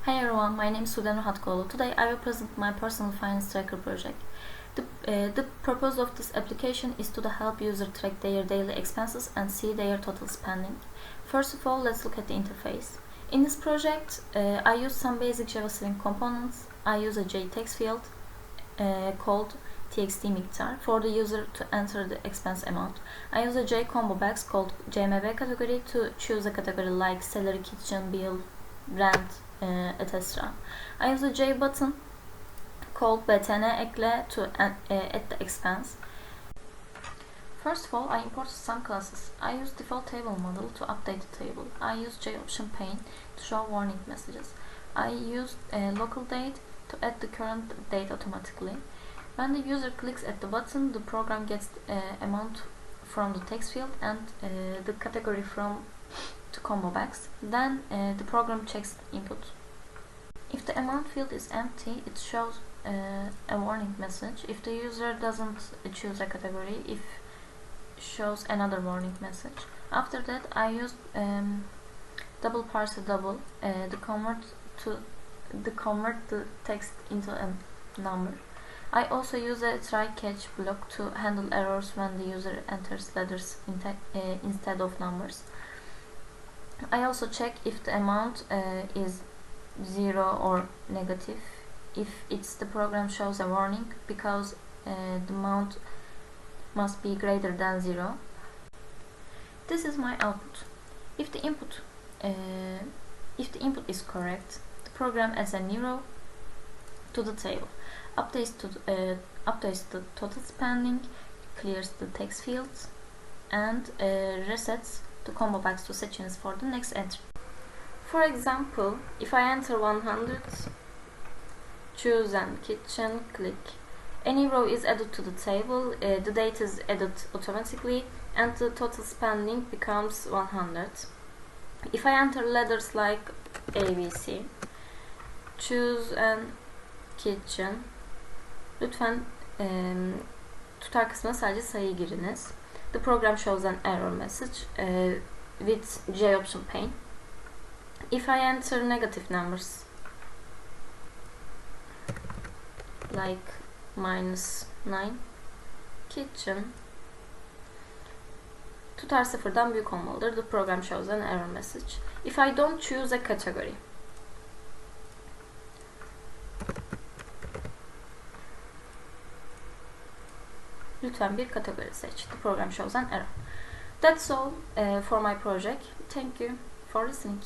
Hi everyone, my name is Sudan Rahatkolu. Today I will present my personal finance tracker project. The purpose of this application is to help users track their daily expenses and see their total spending. First of all, let's look at the interface. In this project, I use some basic Java Swing components. I use a JText field called txt miktar for the user to enter the expense amount. I use a JCombo box called JMB category to choose a category like salary, kitchen, bill, rent, etc. I use a J button called btn ekle to add the expense. First of all, I import some classes. I use default table model to update the table. I use JOption pane to show warning messages. I use local date to add the current date automatically. When the user clicks at the button, the program gets amount from the text field and the category from the combo box. Then the program checks the input. If the amount field is empty, it shows a warning message. If the user doesn't choose a category, it shows another warning message. After that, I use double parser double to convert the text into a number. I also use a try-catch block to handle errors when the user enters letters instead of numbers. I also check if the amount is 0 or negative. If it's the program shows a warning because the amount must be greater than 0. This is my output. If the input is correct, the program adds a new row to the table, updates the total spending, clears the text fields, and resets the combo box to settings for the next entry. For example, if I enter 100, choose and kitchen, click. Any row is added to the table, the date is added automatically, and the total spending becomes 100. If I enter letters like ABC, choose and kitchen, lütfen tutar kısmına sadece sayı giriniz. The program shows an error message with JOption pane. If I enter negative numbers like -9, kitchen, tutar sıfırdan büyük olmalıdır. The program shows an error message. If I don't choose a category, lütfen bir kategori seç. The program shows an error. That's all for my project. Thank you for listening.